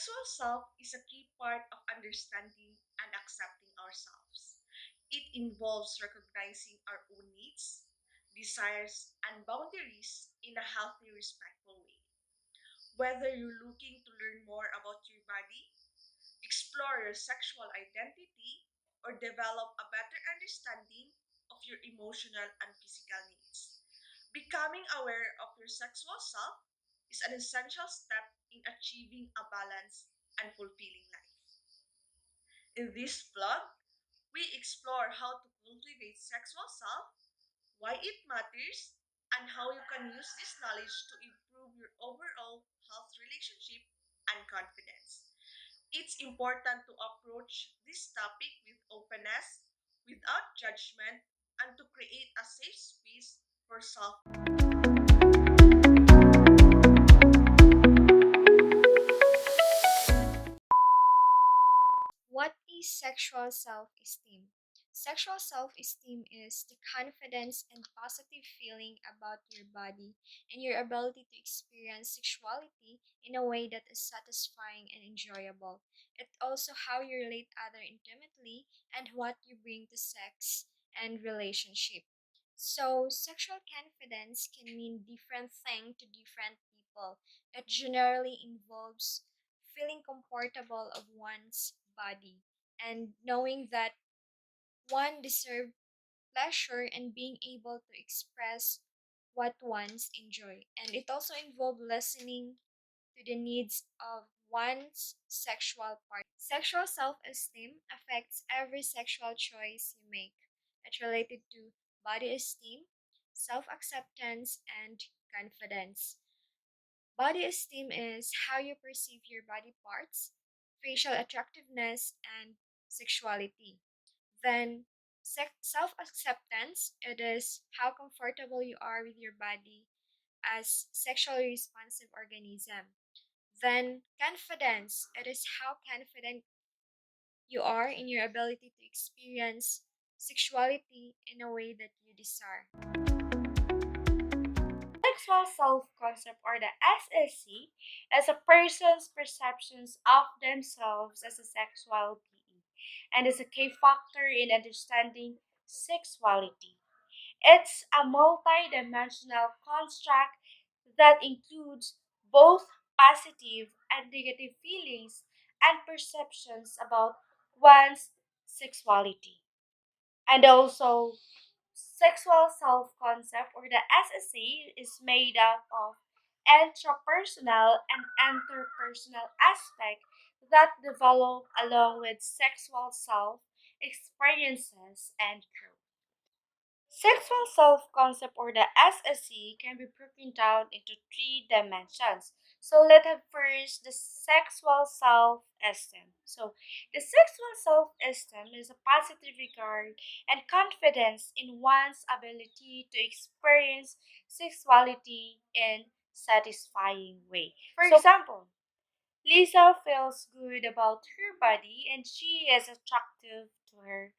Sexual self is a key part of understanding and accepting ourselves. It involves recognizing our own needs, desires, and boundaries in a healthy, respectful way. Whether you're looking to learn more about your body, explore your sexual identity, or develop a better understanding of your emotional and physical needs. Becoming aware of your sexual self is an essential step in achieving a balanced and fulfilling life. In this vlog, we explore how to cultivate sexual self, why it matters, and how you can use this knowledge to improve your overall health, relationship, and confidence. It's important to approach this topic with openness, without judgment, and to create a safe space for self. What is sexual self esteem? Sexual self esteem is the confidence and positive feeling about your body and your ability to experience sexuality in a way that is satisfying and enjoyable. It's also how you relate other intimately and what you bring to sex and relationship. So, sexual confidence can mean different thing to different people. It generally involves feeling comfortable of one's body and knowing that one deserves pleasure and being able to express what one's enjoy. And it also involves listening to the needs of one's sexual part. Sexual self-esteem affects every sexual choice you make. It's related to body esteem, self-acceptance, and confidence. Body esteem is how you perceive your body parts, facial attractiveness, and sexuality. Then, self acceptance, it is how comfortable you are with your body as sexually responsive organism. Then, confidence, it is how confident you are in your ability to experience sexuality in a way that you desire. Sexual self concept, or the SSC, is a person's perceptions of themselves as a sexual being and is a key factor in understanding sexuality. It's a multidimensional construct that includes both positive and negative feelings and perceptions about one's sexuality. And also, sexual self concept, or the SSA, is made up of intrapersonal and interpersonal aspects that develop along with sexual self experiences and growth. Sexual self concept, or the SSC, can be broken down into three dimensions. So let's have first the sexual self esteem. So the sexual self esteem is a positive regard and confidence in one's ability to experience sexuality in satisfying way. For example, Lisa feels good about her body and she is attractive to her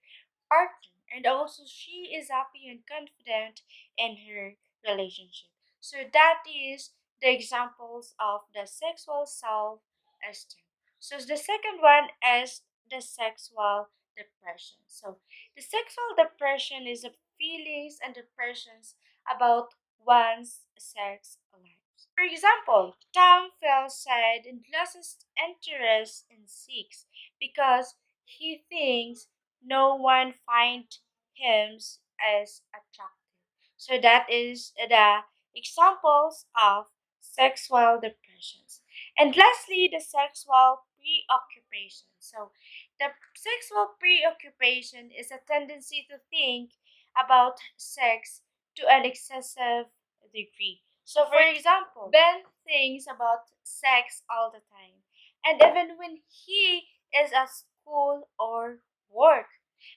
partner, and also she is happy and confident in her relationship. So that is the examples of the sexual self esteem. So the second one is the sexual depression. So the sexual depression is the feelings and depressions about one's sex life. For example, Tom feels sad and loses interest in sex because he thinks no one finds him as attractive. So that is the examples of sexual depressions. And lastly, the sexual preoccupation. So the sexual preoccupation is a tendency to think about sex to an excessive degree. So for example, Ben thinks about sex all the time. And even when he is at school or work,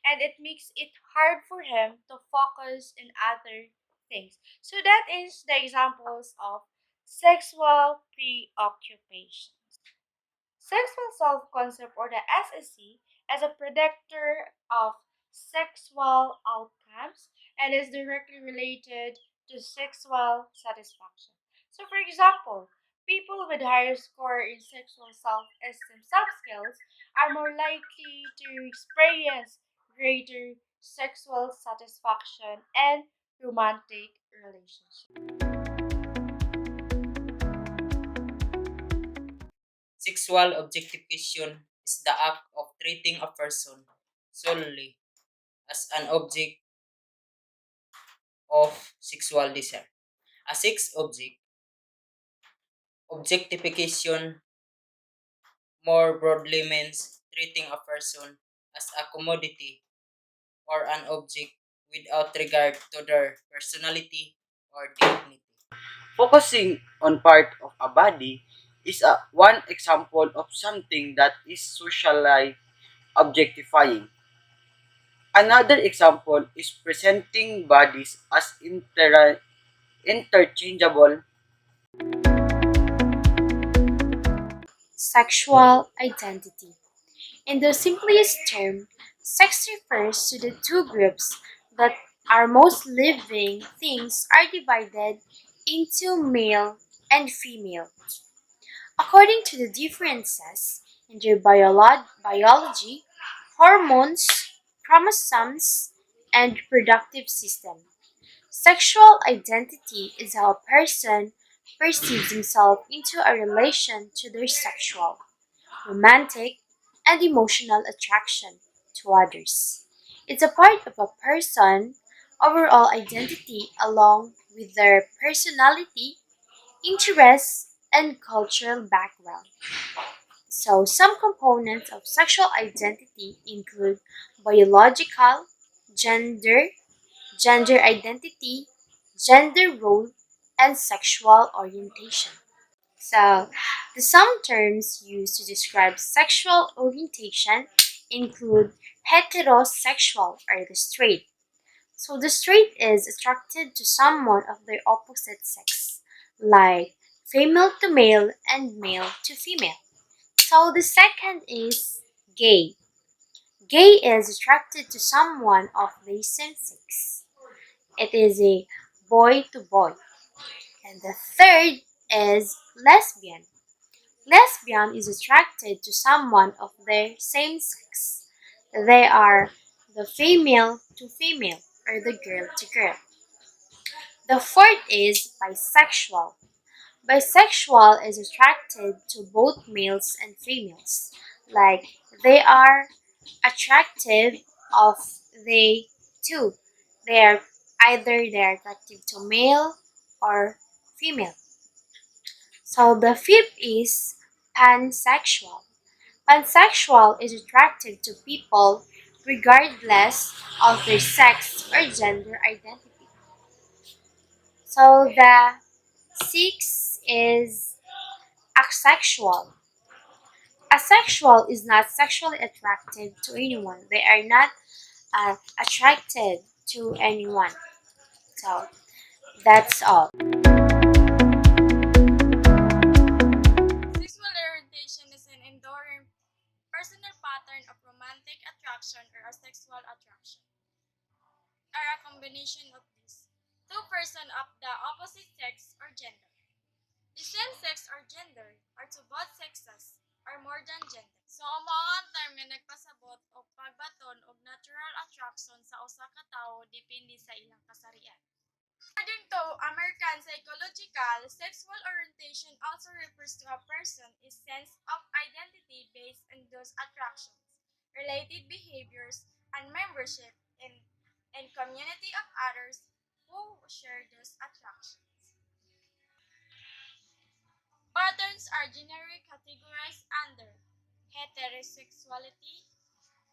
and it makes it hard for him to focus on other things. So that is the examples of sexual preoccupation. Sexual self concept, or the SSC, as a predictor of sexual outcomes and is directly related to sexual satisfaction. So, for example, People with higher score in sexual self-esteem subskills are more likely to experience greater sexual satisfaction and romantic relationships. Sexual objectification is the act of treating a person solely as an object of sexual desire. A sex objectification more broadly means treating a person as a commodity or an object without regard to their personality or dignity. Focusing on part of a body is one example of something that is socially objectifying. Another example is presenting bodies as interchangeable. Sexual identity. In the simplest term, sex refers to the two groups that are most living things are divided into male and female. According to the differences in their biology, hormones, chromosomes, and reproductive system. Sexual identity is how a person perceives himself into a relation to their sexual, romantic, and emotional attraction to others. It's a part of a person's overall identity along with their personality, interests, and cultural background. So, some components of sexual identity include biological, gender, gender identity, gender role, and sexual orientation. So, some terms used to describe sexual orientation include heterosexual or the straight. So, the straight is attracted to someone of their opposite sex, like female to male and male to female. So, the second is gay. Gay is attracted to someone of the same sex. It is a boy to boy. And the third is lesbian. Lesbian is attracted to someone of their same sex. They are the female to female or the girl to girl. The fourth is bisexual. Bisexual is attracted to both males and females. Like they are attractive of they two. They are they're attractive to male or female. So the fifth is pansexual. Pansexual is attracted to people regardless of their sex or gender identity. So the sixth is asexual. Asexual is not sexually attracted to anyone. They are not attracted to anyone. So that's all. Sexual orientation is an enduring personal pattern of romantic attraction or asexual attraction, or a combination of these. Two persons of the opposite sex or gender. The same sex or gender or to both sexes or more than gender. So mao ang term nga nagpasabot og pagbaton og natural attraction sa usa ka tawo depende sa ilang kasarian. According to American Psychological, sexual orientation also refers to a person's sense of identity based on those attractions, related behaviors, and membership in community of others who share those attractions. Patterns are generally categorized under heterosexuality,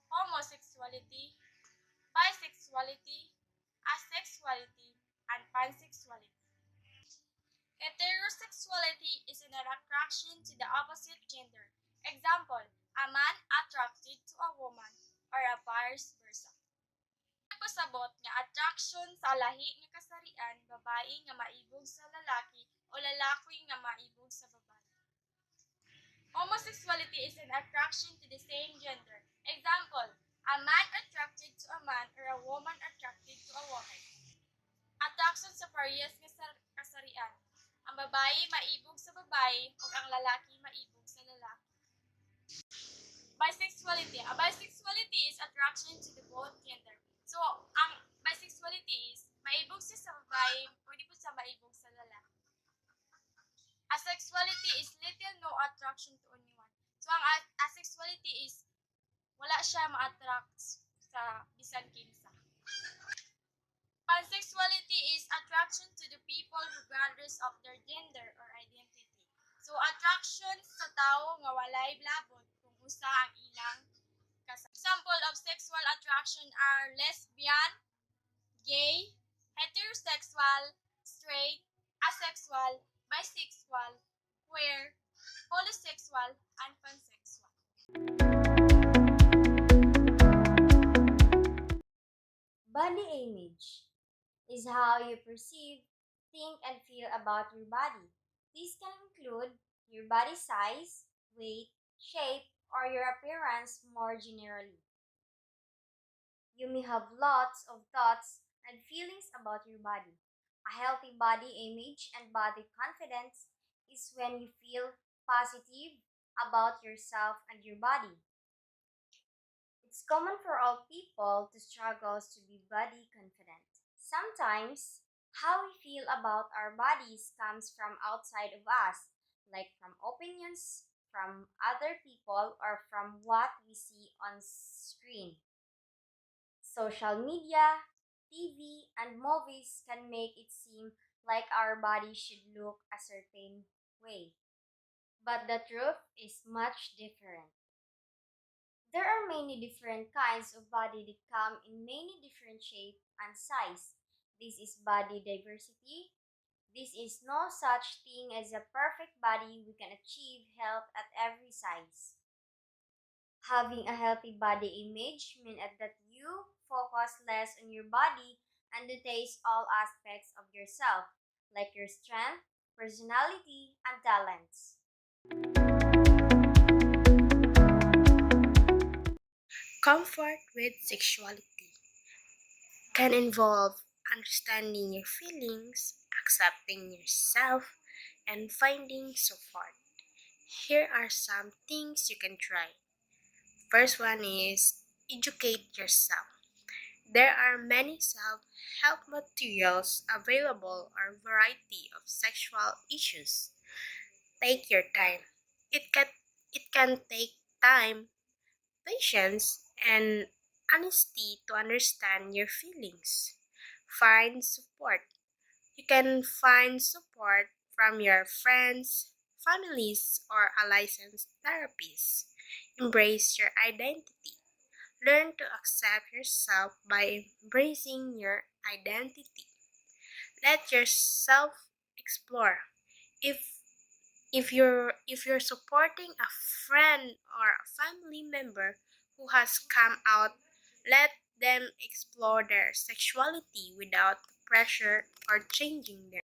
homosexuality, bisexuality, asexuality, and pansexuality. Heterosexuality is an attraction to the opposite gender. Example, a man attracted to a woman or a vice versa. Pasabot nga attraction sa lahi nga kasarian, babae nga maibog sa lalaki o lalaki nga maibog sa babae. Homosexuality is an attraction to the same gender. Example, a man attracted to a man or a woman attracted to a woman. Attraction sa parehas nga kasarian. Ang babae maibog sa babae ug ang lalaki maibog sa lalaki. Bisexuality. A bisexuality is attraction to the both gender. So, ang bisexuality is maibog siya sa babae, pwede po siya maibog sa lalaki. Asexuality is little no attraction to anyone. So, ang asexuality is wala siya ma-attract sa bisan kinsa. Pansexuality is attraction to the people regardless of their gender or identity. So, attraction sa tao nga walay labot kung usa ang ilang example of sexual attraction are lesbian, gay, heterosexual, straight, asexual, bisexual, queer, polysexual, and pansexual. Body image is how you perceive, think, and feel about your body. These can include your body size, weight, shape, or your appearance more generally. You may have lots of thoughts and feelings about your body. A healthy body image and body confidence is when you feel positive about yourself and your body. It's common for all people to struggle to be body confident. Sometimes, how we feel about our bodies comes from outside of us, like from opinions from other people or from what we see on screen. Social media, TV, and movies can make it seem like our body should look a certain way. But the truth is much different. There are many different kinds of body that come in many different shape and size. This is body diversity. This is no such thing as a perfect body. We can achieve health at every size. Having a healthy body image means that you focus less on your body and notice all aspects of yourself, like your strength, personality, and talents. Comfort with sexuality can involve understanding your feelings, accepting yourself, and finding support. Here are some things you can try. First one is educate yourself. There are many self-help materials available on a variety of sexual issues. Take your time. It can take time, patience, and honesty to understand your feelings. Find support. You can find support from your friends, families, or a licensed therapist. Embrace your identity. Learn to accept yourself by embracing your identity. Let yourself explore. If if you're supporting a friend or a family member who has come out, let them explore their sexuality without pressure or changing them.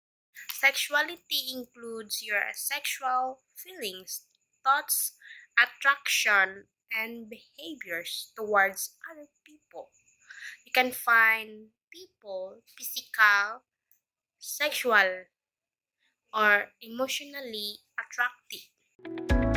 Sexuality includes your sexual feelings, thoughts, attraction, and behaviors towards other people. You can find people physical, sexual, or emotionally attractive.